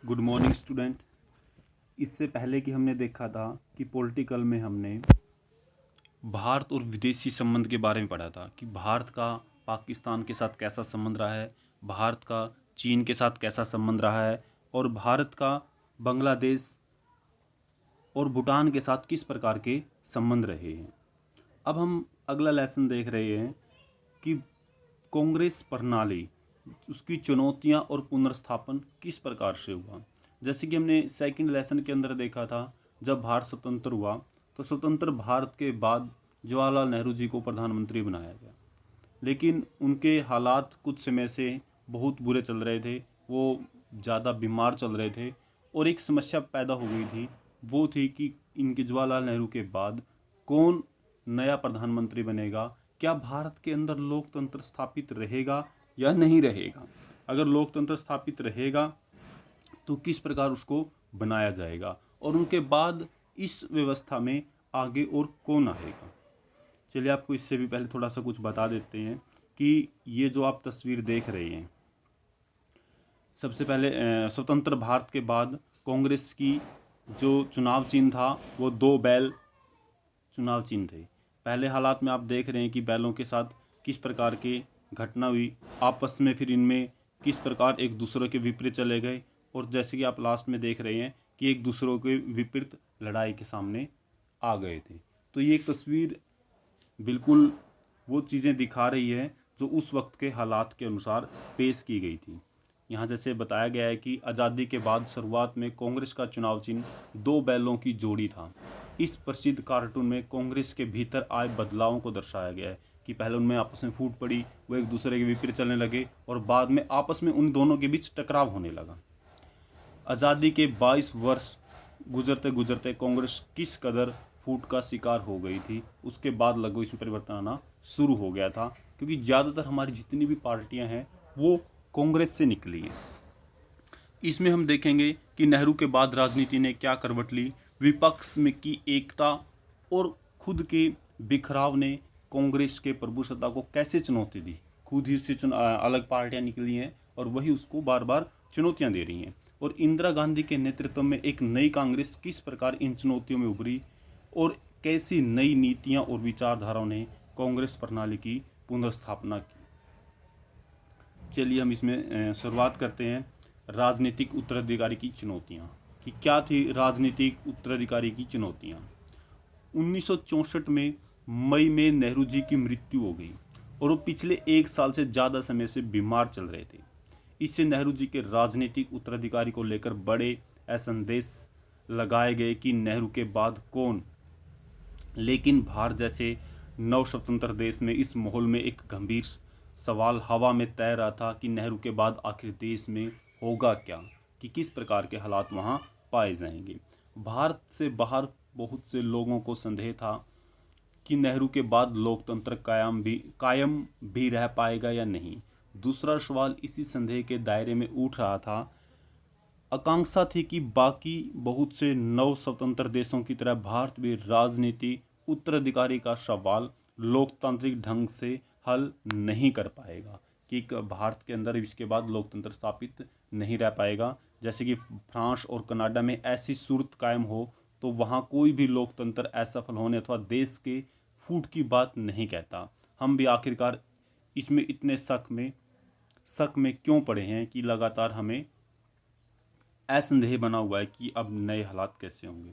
Good morning student. इससे पहले कि हमने देखा था कि पॉलिटिकल में हमने भारत और विदेशी संबंध के बारे में पढ़ा था कि भारत का पाकिस्तान के साथ कैसा संबंध रहा है, भारत का चीन के साथ कैसा संबंध रहा है और भारत का बांग्लादेश और भूटान के साथ किस प्रकार के संबंध रहे हैं। अब हम अगला लेसन देख रहे हैं कि कांग्रेस प्रणाली, उसकी चुनौतियां और पुनर्स्थापन किस प्रकार से हुआ। जैसे कि हमने सेकंड लेसन के अंदर देखा था, जब भारत स्वतंत्र हुआ तो स्वतंत्र भारत के बाद जवाहरलाल नेहरू जी को प्रधानमंत्री बनाया गया, लेकिन उनके हालात कुछ समय से बहुत बुरे चल रहे थे। वो ज़्यादा बीमार चल रहे थे और एक समस्या पैदा हो गई थी, वो थी कि इनके जवाहरलाल नेहरू के बाद कौन नया प्रधानमंत्री बनेगा। क्या भारत के अंदर लोकतंत्र स्थापित रहेगा या नहीं रहेगा। अगर लोकतंत्र स्थापित रहेगा तो किस प्रकार उसको बनाया जाएगा और उनके बाद इस व्यवस्था में आगे और कौन आएगा। चलिए आपको इससे भी पहले थोड़ा सा कुछ बता देते हैं कि ये जो आप तस्वीर देख रहे हैं, सबसे पहले स्वतंत्र भारत के बाद कांग्रेस की जो चुनाव चिन्ह था वो दो बैल चुनाव चिन्ह थे। पहले हालात में आप देख रहे हैं कि बैलों के साथ किस प्रकार की घटना हुई, आपस में फिर इनमें किस प्रकार एक दूसरे के विपरीत चले गए और जैसे कि आप लास्ट में देख रहे हैं कि एक दूसरों के विपरीत लड़ाई के सामने आ गए थे। तो ये एक तस्वीर बिल्कुल वो चीज़ें दिखा रही है जो उस वक्त के हालात के अनुसार पेश की गई थी। यहाँ जैसे बताया गया है कि आज़ादी के बाद शुरुआत में कांग्रेस का चुनाव चिन्ह दो बैलों की जोड़ी था। इस प्रसिद्ध कार्टून में कांग्रेस के भीतर आए बदलावों को दर्शाया गया है कि पहले उनमें आपस में फूट पड़ी, वो एक दूसरे के विपरीत चलने लगे और बाद में आपस में उन दोनों के बीच टकराव होने लगा। आज़ादी के 22 वर्ष गुजरते गुजरते कांग्रेस किस कदर फूट का शिकार हो गई थी, उसके बाद लगभग इसमें परिवर्तन आना शुरू हो गया था, क्योंकि ज़्यादातर हमारी जितनी भी पार्टियां हैं वो कांग्रेस से निकली हैं। इसमें हम देखेंगे कि नेहरू के बाद राजनीति ने क्या करवट ली, विपक्ष में की एकता और खुद के बिखराव ने कांग्रेस के प्रभुसत्ता को कैसे चुनौती दी। खुद ही उससे अलग पार्टियां निकली हैं और वही उसको बार बार चुनौतियां दे रही हैं। और इंदिरा गांधी के नेतृत्व में एक नई कांग्रेस किस प्रकार इन चुनौतियों में उभरी और कैसी नई नीतियां और विचारधाराओं ने कांग्रेस प्रणाली की पुनर्स्थापना की। चलिए हम इसमें शुरुआत करते हैं राजनीतिक उत्तराधिकारी की चुनौतियां, कि क्या थी राजनीतिक उत्तराधिकारी की चुनौतियां। 1964 में मई में नेहरू जी की मृत्यु हो गई और वो पिछले एक साल से ज़्यादा समय से बीमार चल रहे थे। इससे नेहरू जी के राजनीतिक उत्तराधिकारी को लेकर बड़े असंदेश लगाए गए कि नेहरू के बाद कौन। लेकिन भारत जैसे नव स्वतंत्र देश में इस माहौल में एक गंभीर सवाल हवा में तैर रहा था कि नेहरू के बाद आखिर देश में होगा क्या, कि किस प्रकार के हालात वहाँ पाए जाएंगे। भारत से बाहर बहुत से लोगों को संदेह था कि नेहरू के बाद लोकतंत्र कायम भी रह पाएगा या नहीं। दूसरा सवाल इसी संदेह के दायरे में उठ रहा था। आकांक्षा थी कि बाकी बहुत से नव स्वतंत्र देशों की तरह भारत भी राजनीति उत्तराधिकारी का सवाल लोकतांत्रिक ढंग से हल नहीं कर पाएगा, कि भारत के अंदर इसके बाद लोकतंत्र स्थापित नहीं रह पाएगा। जैसे कि फ्रांस और कनाडा में ऐसी सूरत कायम हो तो वहाँ कोई भी लोकतंत्र असफल होने अथवा देश के फूट की बात नहीं कहता। हम भी आखिरकार इसमें इतने शक में क्यों पड़े हैं कि लगातार हमें असंदेह बना हुआ है कि अब नए हालात कैसे होंगे।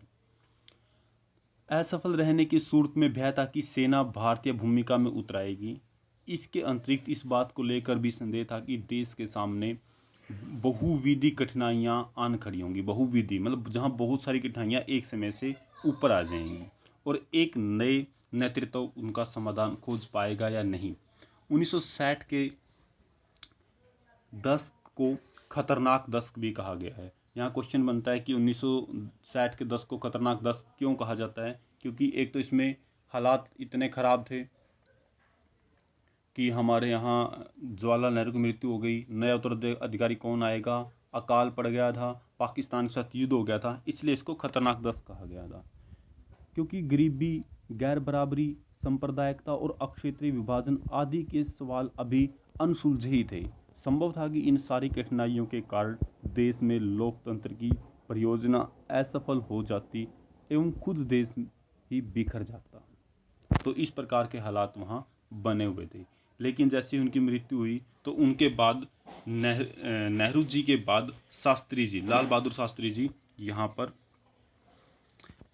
असफल रहने की सूरत में भय था कि सेना भारतीय भूमिका में उतराएगी। इसके अतिरिक्त इस बात को लेकर भी संदेह था कि देश के सामने बहुविधि कठिनाइयां आन खड़ी होंगी। बहुविधि मतलब जहां बहुत सारी कठिनाइयां एक समय से ऊपर आ जाएंगी और एक नए नेतृत्व उनका समाधान खोज पाएगा या नहीं। 1960 के दशक को खतरनाक दशक भी कहा गया है। यहाँ क्वेश्चन बनता है कि 1960 के दशक को खतरनाक दशक क्यों कहा जाता है, क्योंकि एक तो इसमें हालात इतने ख़राब थे कि हमारे यहाँ जवाहरलाल नेहरू की मृत्यु हो गई, नया उत्तराधिकारी कौन आएगा, अकाल पड़ गया था, पाकिस्तान के साथ युद्ध हो गया था, इसलिए इसको खतरनाक दशक कहा गया था। क्योंकि गरीबी, गैर बराबरी, सांप्रदायिकता और अक्षेत्रीय विभाजन आदि के सवाल अभी अनसुलझे ही थे। संभव था कि इन सारी कठिनाइयों के कारण देश में लोकतंत्र की परियोजना असफल हो जाती एवं खुद देश ही बिखर जाता। तो इस प्रकार के हालात वहाँ बने हुए थे। लेकिन जैसे उनकी मृत्यु हुई तो उनके बाद नेहरू जी के बाद शास्त्री जी, लाल बहादुर शास्त्री जी यहाँ पर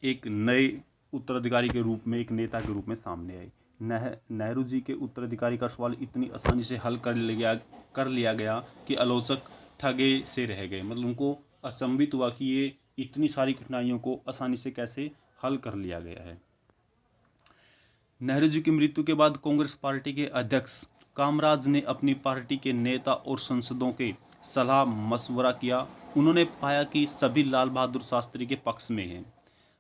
एक नए उत्तराधिकारी के रूप में, एक नेता के रूप में सामने आए। नेहरू जी के उत्तराधिकारी का सवाल इतनी आसानी से हल कर लिया गया कि आलोचक ठगे से रह गए। मतलब उनको अचंभित हुआ कि ये इतनी सारी कठिनाइयों को आसानी से कैसे हल कर लिया गया है। नेहरू जी की मृत्यु के बाद कांग्रेस पार्टी के अध्यक्ष कामराज ने अपनी पार्टी के नेता और सांसदों के सलाह मशवरा किया। उन्होंने पाया कि सभी लाल बहादुर शास्त्री के पक्ष में हैं।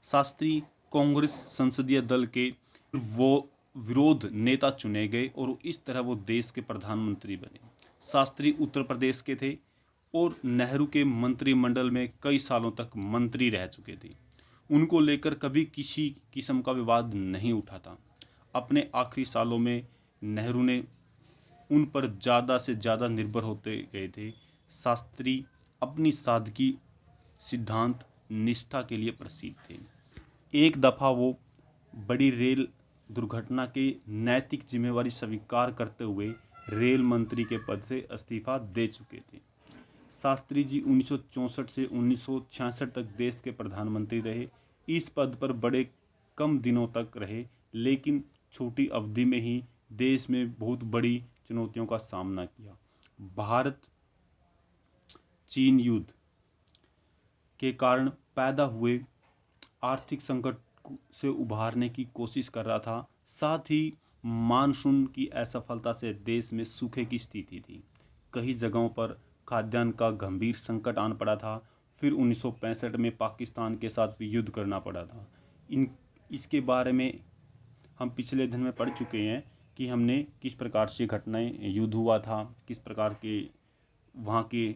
शास्त्री कांग्रेस संसदीय दल के वो विरोध नेता चुने गए और इस तरह वो देश के प्रधानमंत्री बने। शास्त्री उत्तर प्रदेश के थे और नेहरू के मंत्रिमंडल में कई सालों तक मंत्री रह चुके थे। उनको लेकर कभी किसी किस्म का विवाद नहीं उठा था। अपने आखिरी सालों में नेहरू ने उन पर ज़्यादा से ज़्यादा निर्भर होते गए थे। शास्त्री अपनी सादगी, सिद्धांत, निष्ठा के लिए प्रसिद्ध थे। एक दफ़ा वो बड़ी रेल दुर्घटना की नैतिक जिम्मेवारी स्वीकार करते हुए रेल मंत्री के पद से इस्तीफा दे चुके थे। शास्त्री जी 1964 से 1966 तक देश के प्रधानमंत्री रहे। इस पद पर बड़े कम दिनों तक रहे, लेकिन छोटी अवधि में ही देश में बहुत बड़ी चुनौतियों का सामना किया। भारत चीन युद्ध के कारण पैदा हुए आर्थिक संकट से उभारने की कोशिश कर रहा था। साथ ही मानसून की असफलता से देश में सूखे की स्थिति थी। कई जगहों पर खाद्यान्न का गंभीर संकट आन पड़ा था। फिर 1965 में पाकिस्तान के साथ भी युद्ध करना पड़ा था। इसके बारे में हम पिछले दिन में पढ़ चुके हैं कि हमने किस प्रकार से घटनाएं, युद्ध हुआ था, किस प्रकार के वहाँ की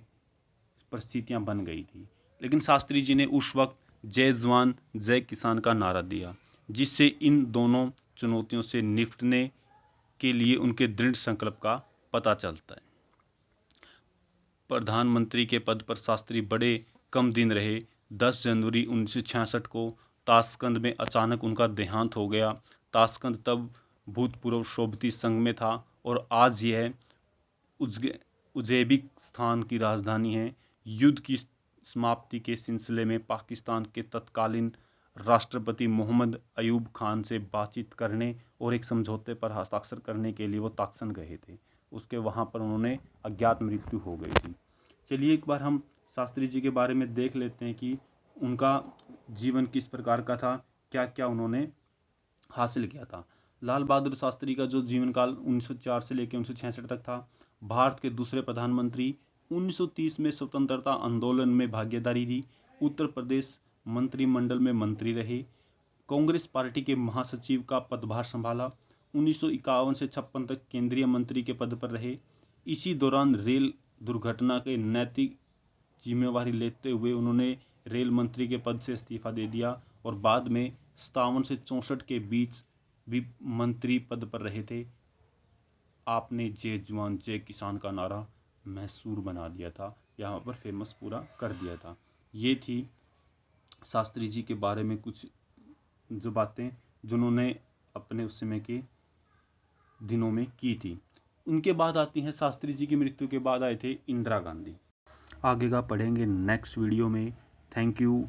परिस्थितियाँ बन गई थी। लेकिन शास्त्री जी ने उस वक्त जय जवान जय किसान का नारा दिया, जिससे इन दोनों चुनौतियों से निपटने के लिए उनके दृढ़ संकल्प का पता चलता है। प्रधानमंत्री के पद पर शास्त्री बड़े कम दिन रहे। 10 जनवरी 1966 को ताशकंद में अचानक उनका देहांत हो गया। ताशकंद तब भूतपूर्व सोवियत संघ में था और आज यह उज़्बेकिस्तान की राजधानी है। युद्ध की समाप्ति के सिलसिले में पाकिस्तान के तत्कालीन राष्ट्रपति मोहम्मद अयूब खान से बातचीत करने और एक समझौते पर हस्ताक्षर करने के लिए वो ताशकंद गए थे। उसके वहाँ पर उन्होंने अज्ञात मृत्यु हो गई थी। चलिए एक बार हम शास्त्री जी के बारे में देख लेते हैं कि उनका जीवन किस प्रकार का था, क्या क्या उन्होंने हासिल किया था। लाल बहादुर शास्त्री का जो जीवन काल 1904 से लेकर 1966 तक था। भारत के दूसरे प्रधानमंत्री। 1930 में स्वतंत्रता आंदोलन में भागीदारी दी। उत्तर प्रदेश मंत्रिमंडल में मंत्री रहे। कांग्रेस पार्टी के महासचिव का पदभार संभाला। 1951 से 56 तक केंद्रीय मंत्री के पद पर रहे। इसी दौरान रेल दुर्घटना के नैतिक जिम्मेवारी लेते हुए उन्होंने रेल मंत्री के पद से इस्तीफा दे दिया और बाद में 57 से 64 के बीच भी मंत्री पद पर रहे थे। आपने जय जवान जय किसान का नारा मशहूर बना दिया था, यहाँ पर फेमस पूरा कर दिया था। ये थी शास्त्री जी के बारे में कुछ जो बातें जिन्होंने अपने उस समय के दिनों में की थी। उनके बाद आती हैं शास्त्री जी की मृत्यु के बाद आए थे इंदिरा गांधी। आगे का पढ़ेंगे नेक्स्ट वीडियो में। Thank you.